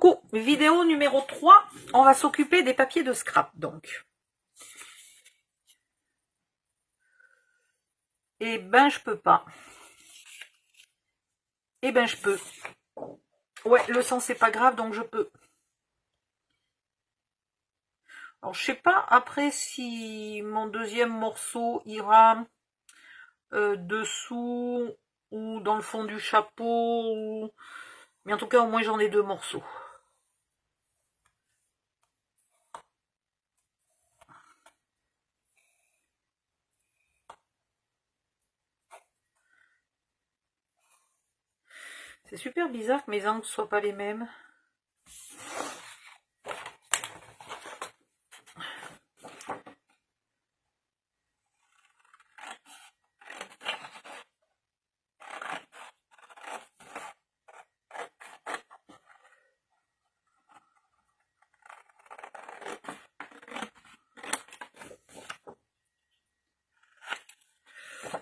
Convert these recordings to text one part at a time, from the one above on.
Coucou, vidéo numéro 3, on va s'occuper des papiers de scrap donc. Eh ben je peux pas. Eh ben je peux. Ouais, le sang c'est pas grave donc je peux. Alors je sais pas après si mon deuxième morceau ira dessous ou dans le fond du chapeau, ou... mais en tout cas au moins j'en ai 2 morceaux. C'est super bizarre que mes angles soient pas les mêmes.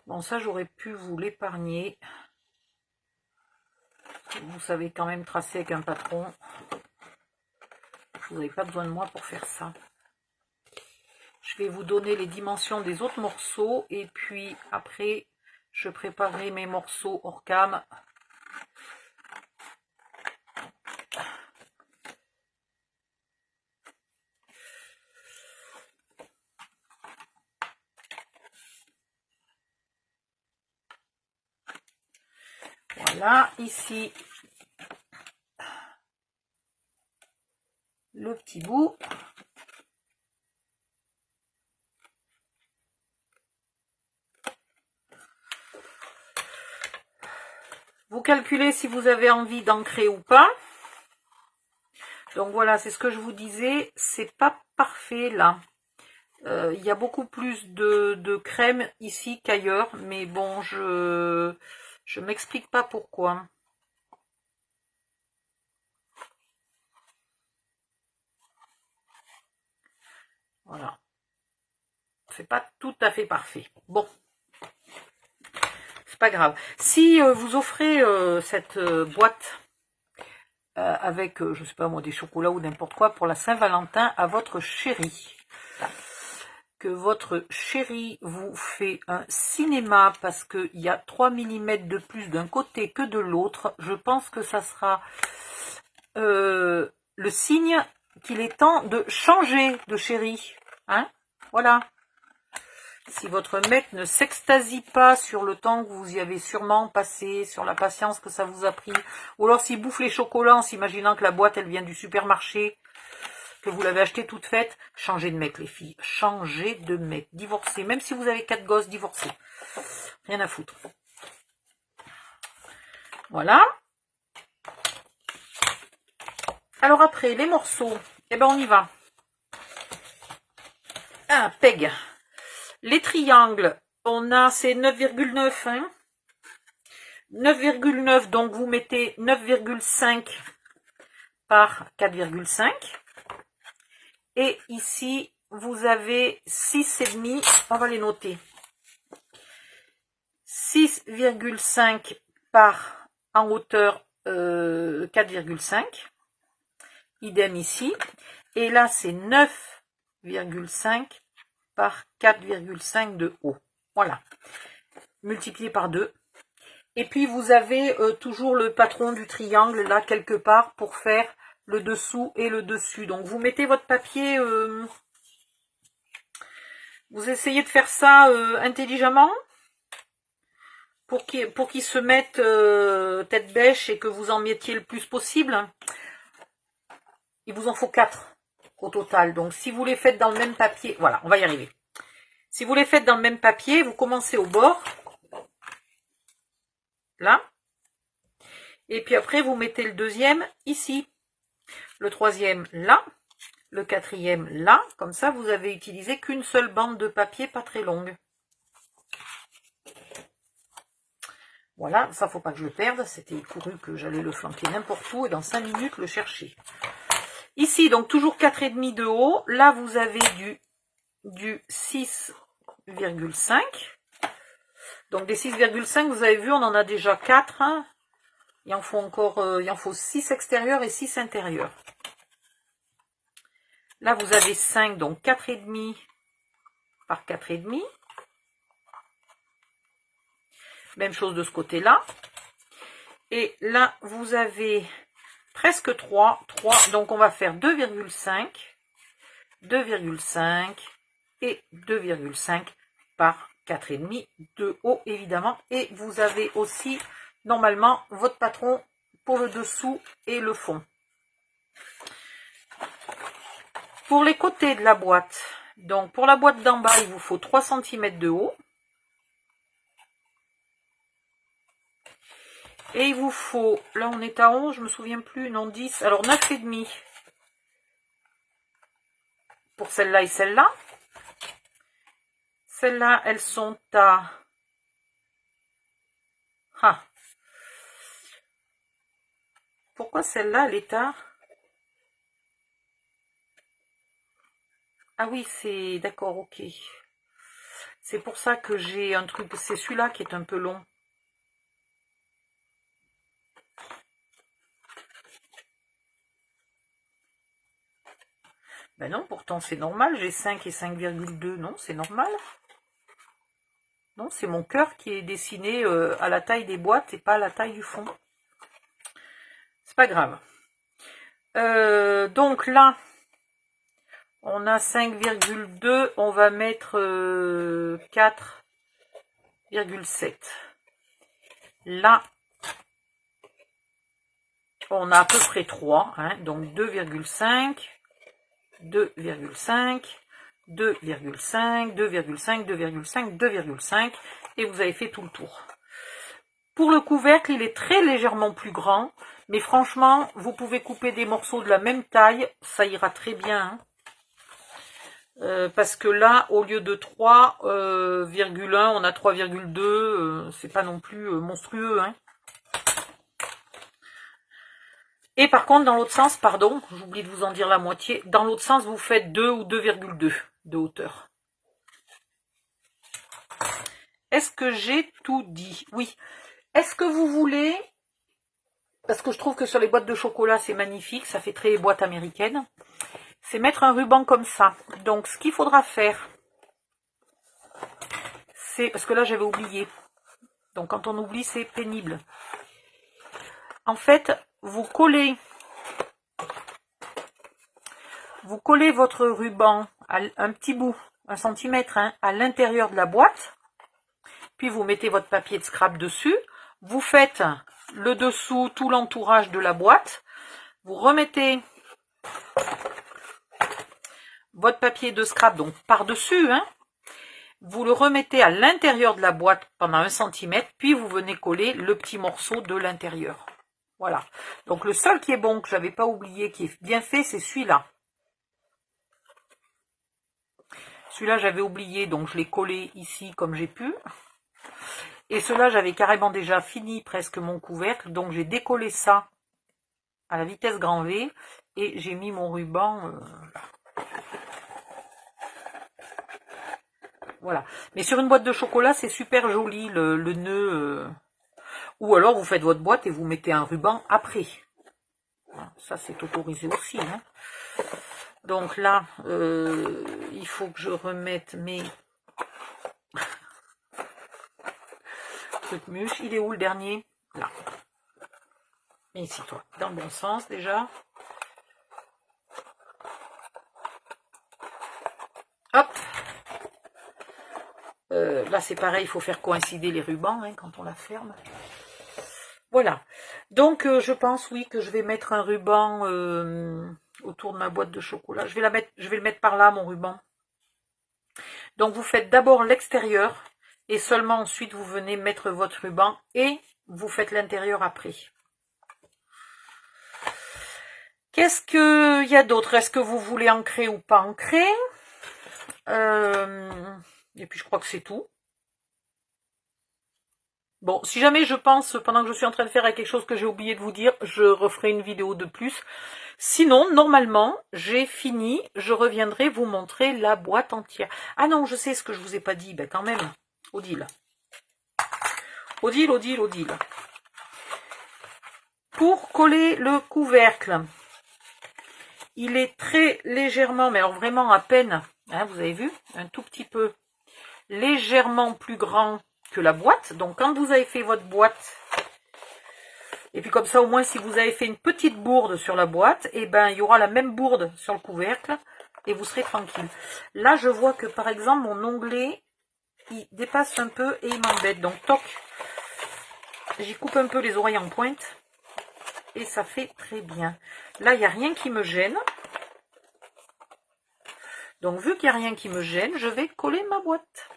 Bon, ça j'aurais pu vous l'épargner. Vous savez quand même tracer avec un patron. Vous n'avez pas besoin de moi pour faire ça. Je vais vous donner les dimensions des autres morceaux et puis après je préparerai mes morceaux hors cam. Voilà, ici le petit bout. Vous calculez si vous avez envie d'ancrer ou pas. Donc voilà, c'est ce que je vous disais, c'est pas parfait là. Il y a beaucoup plus de crème ici qu'ailleurs, mais bon, je m'explique pas pourquoi. Voilà. C'est pas tout à fait parfait. Bon. C'est pas grave. Si vous offrez cette boîte avec, je sais pas moi, des chocolats ou n'importe quoi pour la Saint-Valentin à votre chéri, que votre chéri vous fait un cinéma parce qu'il y a 3 mm de plus d'un côté que de l'autre, je pense que ça sera le signe qu'il est temps de changer de chéri. Hein? Voilà. Si votre mec ne s'extasie pas sur le temps que vous y avez sûrement passé, sur la patience que ça vous a pris, ou alors s'il bouffe les chocolats en s'imaginant que la boîte elle vient du supermarché, que vous l'avez achetée toute faite, changez de mec les filles, changez de mec, divorcez, même si vous avez 4 gosses, divorcez, rien à foutre. Voilà. Alors après, les morceaux, eh ben on y va. Un peg. Les triangles, on a ces 9,9, hein. 9,9, donc vous mettez 9,5 par 4,5. Et ici, vous avez 6,5, on va les noter. 6,5 par en hauteur 4,5. Idem ici. Et là, c'est 9,5 par 4,5 de haut. Voilà. Multiplié par 2. Et puis, vous avez toujours le patron du triangle, là, quelque part, pour faire le dessous et le dessus. Donc, vous mettez votre papier... vous essayez de faire ça intelligemment pour qu'il se mette tête bêche et que vous en mettiez le plus possible. Il vous en faut 4 au total. Donc, si vous les faites dans le même papier... Voilà, on va y arriver. Si vous les faites dans le même papier, vous commencez au bord. Là. Et puis après, vous mettez le deuxième ici. Le troisième là. Le quatrième là. Comme ça, vous avez utilisé qu'une seule bande de papier pas très longue. Voilà, ça faut pas que je le perde. C'était couru que j'allais le flanquer n'importe où et dans 5 minutes le chercher. Ici, donc toujours 4,5 de haut. Là, vous avez du 6,5. Donc des 6,5, vous avez vu, on en a déjà 4. Hein. Il en faut encore, il en faut 6 extérieurs et 6 intérieurs. Là, vous avez 5, donc 4,5 par 4,5. Même chose de ce côté-là. Et là, vous avez presque 3, donc on va faire 2,5, 2,5 et 2,5 par 4,5 de haut, évidemment. Et vous avez aussi, normalement, votre patron pour le dessous et le fond. Pour les côtés de la boîte, donc pour la boîte d'en bas, il vous faut 3 cm de haut. Et il vous faut, là on est à 11, je me souviens plus, non 10, alors 9,5 pour celle-là et celle-là. Celles-là, elles sont à... Ah. Pourquoi celle-là, elle est à... Ah oui, c'est... D'accord, ok. C'est pour ça que j'ai un truc... C'est celui-là qui est un peu long. Ben non, pourtant c'est normal, j'ai 5 et 5,2, non, c'est normal. Non, c'est mon cœur qui est dessiné à la taille des boîtes et pas à la taille du fond. C'est pas grave. Donc là, on a 5,2, on va mettre 4,7. Là, on a à peu près 3, hein, donc 2,5, 2,5, 2,5, 2,5, 2,5, 2,5, et vous avez fait tout le tour. Pour le couvercle, il est très légèrement plus grand, mais franchement, vous pouvez couper des morceaux de la même taille, ça ira très bien. Hein. Parce que là, au lieu de 3,1, on a 3,2, c'est pas non plus monstrueux. Hein. Et par contre, dans l'autre sens, pardon, j'oublie de vous en dire la moitié, dans l'autre sens, vous faites 2 ou 2,2 de hauteur. Est-ce que j'ai tout dit? Oui. Est-ce que vous voulez, parce que je trouve que sur les boîtes de chocolat, c'est magnifique, ça fait très boîte américaine, c'est mettre un ruban comme ça. Donc, ce qu'il faudra faire, c'est, parce que là, j'avais oublié. Donc, quand on oublie, c'est pénible. En fait, vous collez votre ruban à un petit bout, 1 cm, hein, à l'intérieur de la boîte. Puis vous mettez votre papier de scrap dessus. Vous faites le dessous, tout l'entourage de la boîte. Vous remettez votre papier de scrap donc par-dessus. Hein. Vous le remettez à l'intérieur de la boîte pendant 1 cm. Puis vous venez coller le petit morceau de l'intérieur. Voilà. Donc le seul qui est bon, que je n'avais pas oublié, qui est bien fait, c'est celui-là. Celui-là, j'avais oublié, donc je l'ai collé ici comme j'ai pu. Et cela, j'avais carrément déjà fini presque mon couvercle, donc j'ai décollé ça à la vitesse grand V et j'ai mis mon ruban là. Voilà. Mais sur une boîte de chocolat, c'est super joli le nœud. Ou alors vous faites votre boîte et vous mettez un ruban après. Voilà. Ça, c'est autorisé aussi. Hein. Donc là, il faut que je remette mes... Mûche, il est où le dernier? Là. Mais ici, toi, dans le bon sens déjà. Hop. Là, c'est pareil, il faut faire coïncider les rubans hein, quand on la ferme. Voilà. Donc, je pense, oui, que je vais mettre un ruban autour de ma boîte de chocolat. Je vais le mettre par là, mon ruban. Donc, vous faites d'abord l'extérieur. Et seulement ensuite, vous venez mettre votre ruban et vous faites l'intérieur après. Qu'est-ce qu'il y a d'autre? Est-ce que vous voulez ancrer ou pas ancrer? Et puis, je crois que c'est tout. Bon, si jamais je pense, pendant que je suis en train de faire quelque chose que j'ai oublié de vous dire, je referai une vidéo de plus. Sinon, normalement, j'ai fini. Je reviendrai vous montrer la boîte entière. Ah non, je sais ce que je vous ai pas dit. Ben quand même. Odile. Odile. pour coller le couvercle, il est très légèrement, mais alors vraiment à peine, hein, vous avez vu, un tout petit peu, légèrement plus grand que la boîte. Donc quand vous avez fait votre boîte, et puis comme ça au moins si vous avez fait une petite bourde sur la boîte, et ben il y aura la même bourde sur le couvercle et vous serez tranquille. Là je vois que par exemple mon onglet il dépasse un peu et il m'embête, donc toc, j'y coupe un peu les oreilles en pointe et ça fait très bien. Là il n'y a rien qui me gêne, donc vu qu'il n'y a rien qui me gêne, je vais coller ma boîte.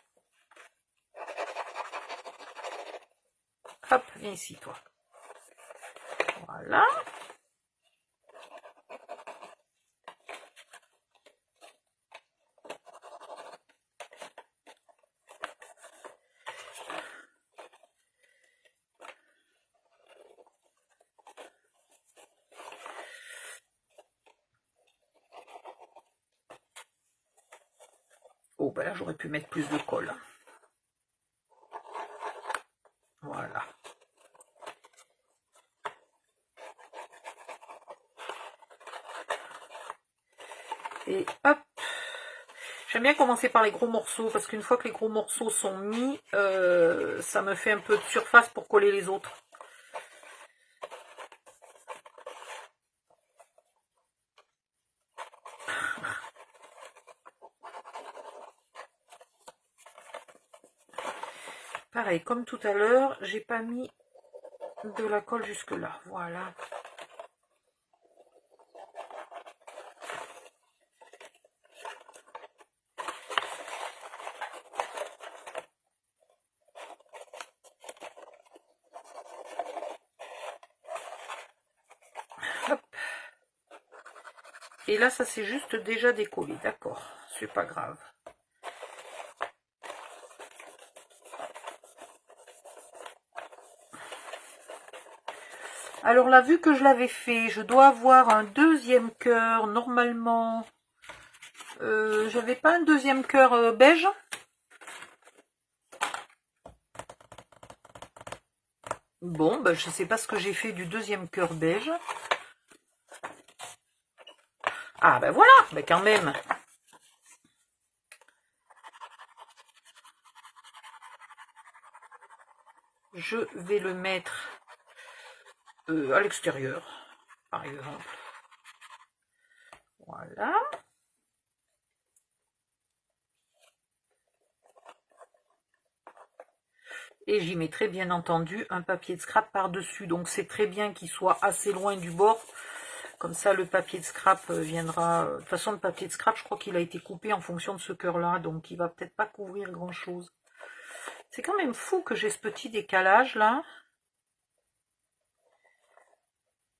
Hop, viens ici toi. Voilà. Oh, ben là, j'aurais pu mettre plus de colle. Voilà. Et hop. J'aime bien commencer par les gros morceaux, parce qu'une fois que les gros morceaux sont mis, ça me fait un peu de surface pour coller les autres. Pareil, comme tout à l'heure, j'ai pas mis de la colle jusque là. Voilà. Hop. Et là, ça s'est juste déjà décollé. D'accord, c'est pas grave. Alors là, vu que je l'avais fait, je dois avoir un deuxième cœur. Normalement, j'avais pas un deuxième cœur beige. Bon, ben, je sais pas ce que j'ai fait du deuxième cœur beige. Ah ben voilà, ben quand même. Je vais le mettre à l'extérieur, par exemple. Voilà. Et j'y mettrai bien entendu un papier de scrap par-dessus. Donc c'est très bien qu'il soit assez loin du bord. Comme ça le papier de scrap viendra... De toute façon le papier de scrap, je crois qu'il a été coupé en fonction de ce cœur-là. Donc il va peut-être pas couvrir grand-chose. C'est quand même fou que j'ai ce petit décalage là.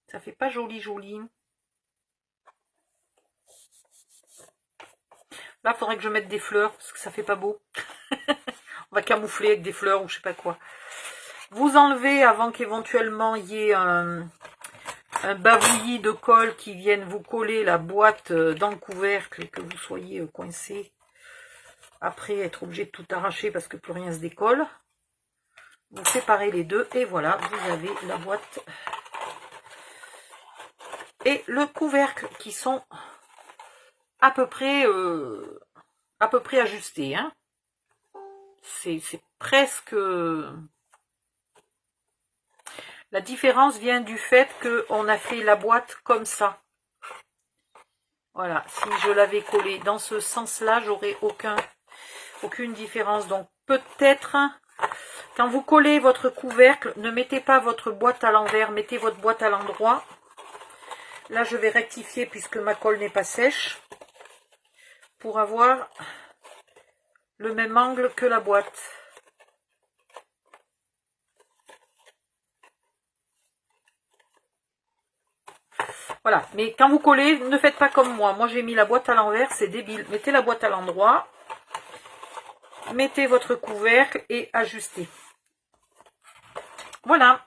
Ça fait pas joli joli. Là, il faudrait que je mette des fleurs, parce que ça fait pas beau. On va camoufler avec des fleurs ou je sais pas quoi. Vous enlevez avant qu'éventuellement il y ait un bavouillis de colle qui vienne vous coller la boîte dans le couvercle et que vous soyez coincé. Après, être obligé de tout arracher parce que plus rien se décolle. Vous séparez les deux et voilà, vous avez la boîte et le couvercle qui sont à peu près ajustés. Hein. C'est presque... La différence vient du fait qu'on a fait la boîte comme ça. Voilà, si je l'avais collé dans ce sens-là, j'aurais aucune différence. Donc peut-être, quand vous collez votre couvercle, ne mettez pas votre boîte à l'envers, mettez votre boîte à l'endroit. Là, je vais rectifier puisque ma colle n'est pas sèche, pour avoir le même angle que la boîte. Voilà, mais quand vous collez, ne faites pas comme moi. Moi, j'ai mis la boîte à l'envers, c'est débile. Mettez la boîte à l'endroit, mettez votre couvercle et ajustez. Voilà.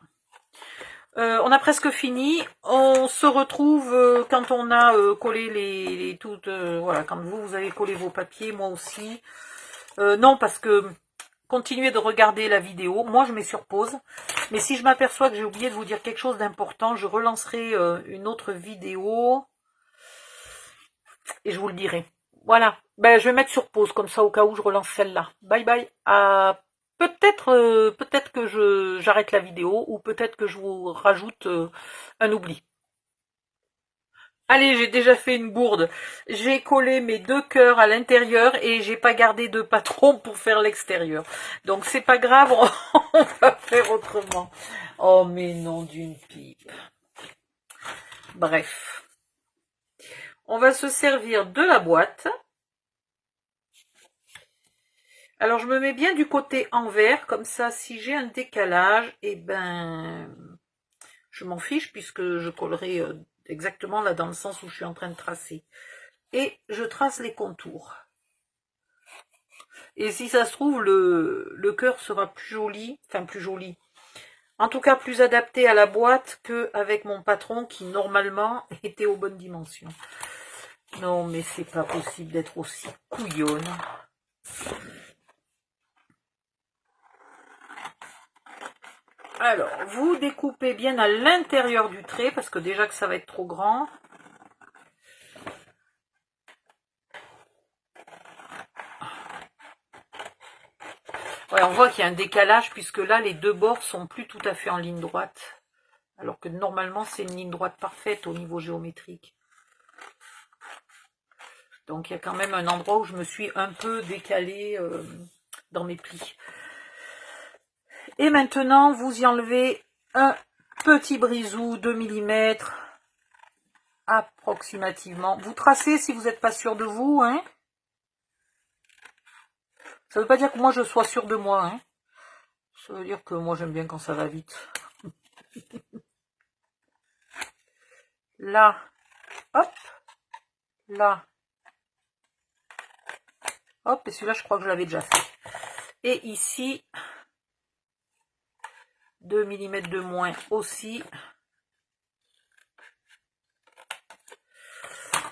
On a presque fini. On se retrouve quand on a collé les toutes... voilà, quand vous avez collé vos papiers, moi aussi. Non, parce que continuez de regarder la vidéo. Moi, je mets sur pause. Mais si je m'aperçois que j'ai oublié de vous dire quelque chose d'important, je relancerai une autre vidéo et je vous le dirai. Voilà, ben, je vais mettre sur pause comme ça au cas où je relance celle-là. Bye bye. Peut-être que j'arrête la vidéo ou peut-être que je vous rajoute un oubli. Allez, j'ai déjà fait une bourde. J'ai collé mes 2 cœurs à l'intérieur et j'ai pas gardé de patron pour faire l'extérieur. Donc c'est pas grave, on va faire autrement. Oh mais non d'une pipe. Bref. On va se servir de la boîte. Alors je me mets bien du côté envers, comme ça si j'ai un décalage, eh ben je m'en fiche puisque je collerai exactement là dans le sens où je suis en train de tracer. Et je trace les contours. Et si ça se trouve, le cœur sera plus joli, enfin plus joli, en tout cas plus adapté à la boîte qu'avec mon patron qui normalement était aux bonnes dimensions. Non mais c'est pas possible d'être aussi couillonne. Alors, vous découpez bien à l'intérieur du trait, parce que déjà que ça va être trop grand. Ouais, on voit qu'il y a un décalage, puisque là, les 2 bords sont plus tout à fait en ligne droite. Alors que normalement, c'est une ligne droite parfaite au niveau géométrique. Donc, il y a quand même un endroit où je me suis un peu décalée dans mes plis. Et maintenant, vous y enlevez un petit brisou de 2 mm approximativement. Vous tracez si vous n'êtes pas sûr de vous, hein. Ça veut pas dire que moi je sois sûre de moi, hein. Ça veut dire que moi j'aime bien quand ça va vite. Là, hop, là, hop, et celui-là je crois que je l'avais déjà fait. Et ici, 2 mm de moins aussi.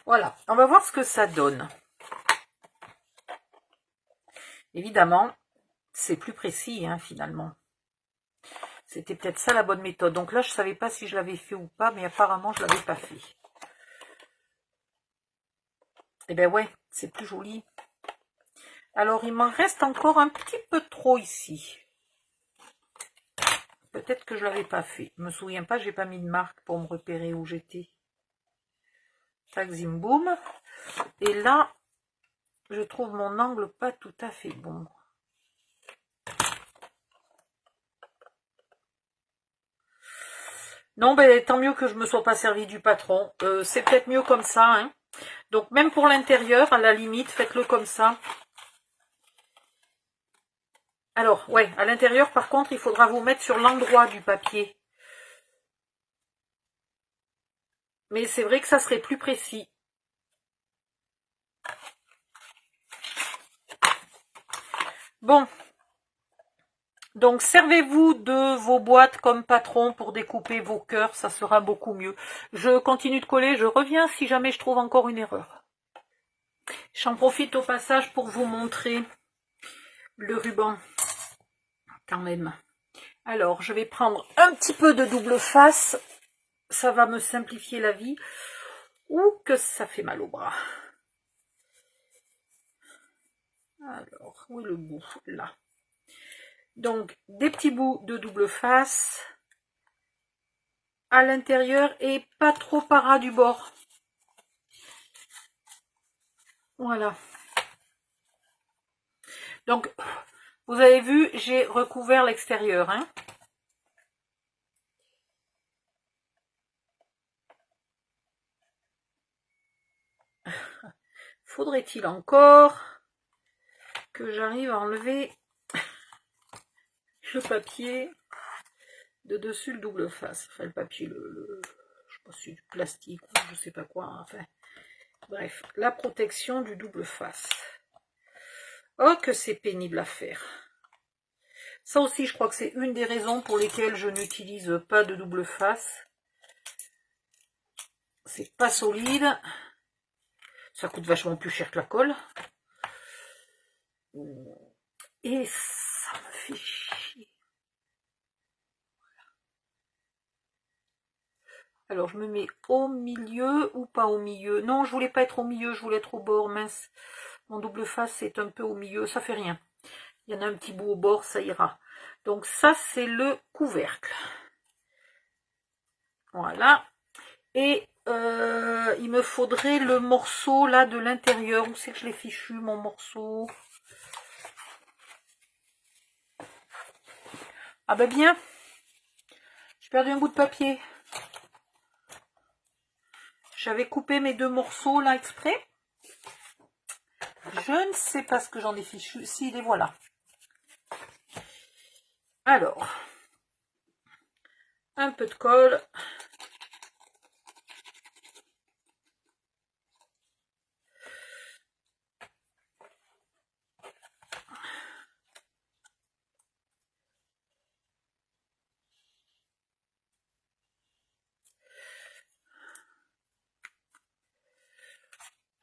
Voilà, on va voir ce que ça donne. Évidemment, c'est plus précis, hein, finalement. C'était peut-être ça la bonne méthode. Donc là, je ne savais pas si je l'avais fait ou pas, mais apparemment, je ne l'avais pas fait. Eh ben ouais, c'est plus joli. Alors, il m'en reste encore un petit peu trop ici. Peut-être que je ne l'avais pas fait. Je ne me souviens pas, j'ai pas mis de marque pour me repérer où j'étais. Tac, zim, boum. Et là, je trouve mon angle pas tout à fait bon. Non, ben tant mieux que je me sois pas servi du patron. C'est peut-être mieux comme ça, hein. Donc même pour l'intérieur, à la limite, faites-le comme ça. Alors, ouais, à l'intérieur, par contre, il faudra vous mettre sur l'endroit du papier. Mais c'est vrai que ça serait plus précis. Bon. Donc, servez-vous de vos boîtes comme patron pour découper vos cœurs, ça sera beaucoup mieux. Je continue de coller, je reviens si jamais je trouve encore une erreur. J'en profite au passage pour vous montrer le ruban, quand même. Alors, je vais prendre un petit peu de double face, ça va me simplifier la vie, ou que ça fait mal au bras. Alors, où est le bout? Là. Donc, des petits bouts de double face à l'intérieur et pas trop par ras du bord. Voilà. Donc, vous avez vu, j'ai recouvert l'extérieur, hein. Faudrait-il encore que j'arrive à enlever le papier de dessus le double face. Enfin, le papier, je sais pas si c'est du plastique ou je sais pas quoi. Enfin, bref, la protection du double face. Oh, que c'est pénible à faire. Ça aussi, je crois que c'est une des raisons pour lesquelles je n'utilise pas de double face. C'est pas solide. Ça coûte vachement plus cher que la colle. Et ça me fait chier. Alors, je me mets au milieu ou pas au milieu? Non, je voulais pas être au milieu, je voulais être au bord, mince. Mon double face est un peu au milieu, ça fait rien. Il y en a un petit bout au bord, ça ira. Donc ça, c'est le couvercle. Voilà. Et il me faudrait le morceau là de l'intérieur. Où c'est que je l'ai fichu, mon morceau? Ah ben bien. J'ai perdu un bout de papier. J'avais coupé mes deux morceaux là exprès. Je ne sais pas ce que j'en ai fichu. Si, les voilà. Alors, un peu de colle.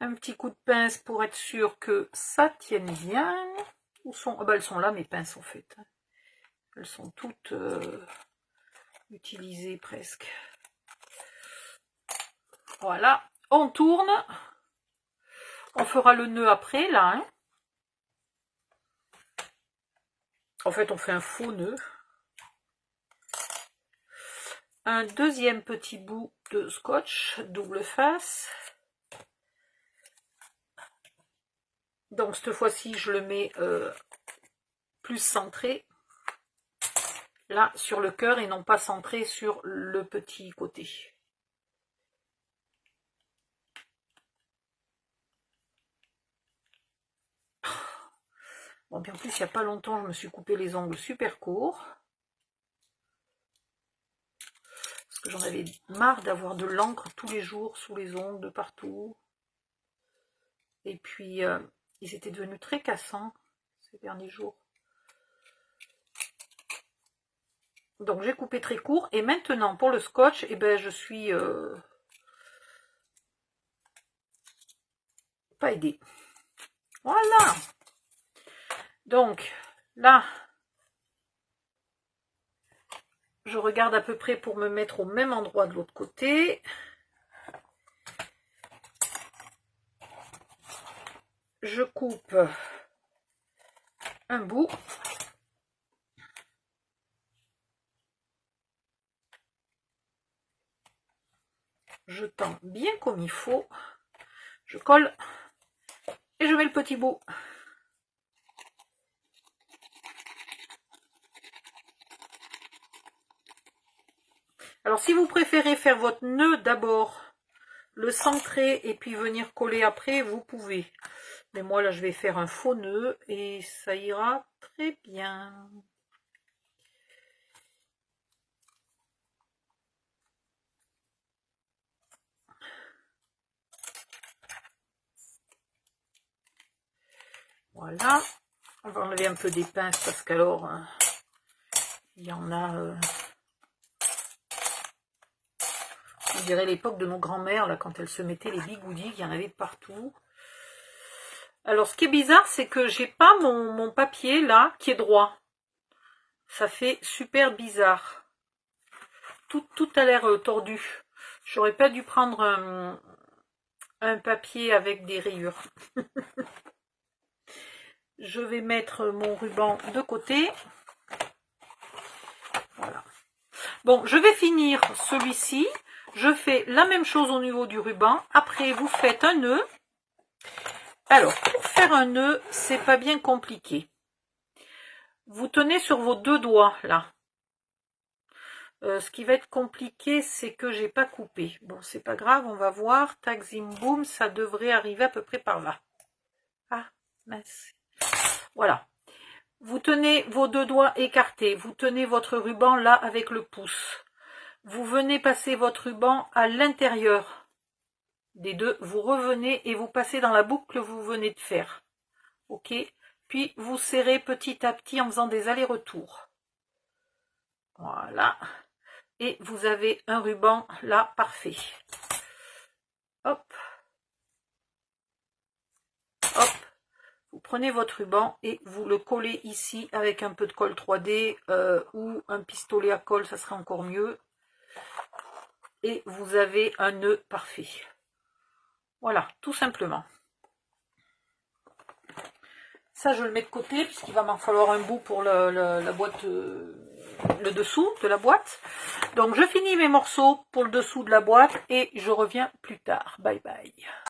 Un petit coup de pince pour être sûr que ça tienne bien. Où sont... Ah bah, elles sont là, mes pinces, en fait. Elles sont toutes utilisées presque. Voilà. On tourne. On fera le nœud après, là. Hein. En fait, on fait un faux nœud. Un deuxième petit bout de scotch double face. Donc, cette fois-ci, je le mets plus centré. Là, sur le cœur et non pas centré sur le petit côté. Bon, puis en plus, il n'y a pas longtemps, je me suis coupé les ongles super courts. Parce que j'en avais marre d'avoir de l'encre tous les jours sous les ongles, de partout. Et puis, ils étaient devenus très cassants ces derniers jours. Donc, j'ai coupé très court. Et maintenant, pour le scotch, eh ben, je suis pas aidée. Voilà. Donc, là, je regarde à peu près pour me mettre au même endroit de l'autre côté. Je coupe un bout. Je tends bien comme il faut. Je colle et je mets le petit bout. Alors, si vous préférez faire votre nœud d'abord, le centrer et puis venir coller après, vous pouvez. Mais moi, là, je vais faire un faux nœud et ça ira très bien. Voilà. On va enlever un peu des pinces parce qu'alors, il y en a... je dirais l'époque de nos grands-mères, là, quand elles se mettaient les bigoudis, il y en avait partout. Alors, ce qui est bizarre, c'est que j'ai pas mon papier, là, qui est droit. Ça fait super bizarre. Tout a l'air tordu. J'aurais pas dû prendre un papier avec des rayures. Je vais mettre mon ruban de côté. Voilà. Bon, je vais finir celui-ci. Je fais la même chose au niveau du ruban. Après, vous faites un nœud. Alors, pour faire un nœud, c'est pas bien compliqué. Vous tenez sur vos deux doigts, là. Ce qui va être compliqué, c'est que j'ai pas coupé. Bon, c'est pas grave, on va voir. Tac, zim, boum, ça devrait arriver à peu près par là. Ah, mince. Voilà. Vous tenez vos deux doigts écartés. Vous tenez votre ruban là avec le pouce. Vous venez passer votre ruban à l'intérieur des deux. Vous revenez et vous passez dans la boucle que vous venez de faire. Ok? Puis vous serrez petit à petit en faisant des allers-retours. Voilà. Et vous avez un ruban là parfait. Hop. Hop. Vous prenez votre ruban et vous le collez ici avec un peu de colle 3D ou un pistolet à colle, ça serait encore mieux. et vous avez un nœud parfait. Voilà, tout simplement. Ça, je le mets de côté, puisqu'il va m'en falloir un bout pour la boîte, le dessous de la boîte. Donc, je finis mes morceaux pour le dessous de la boîte et je reviens plus tard. Bye bye.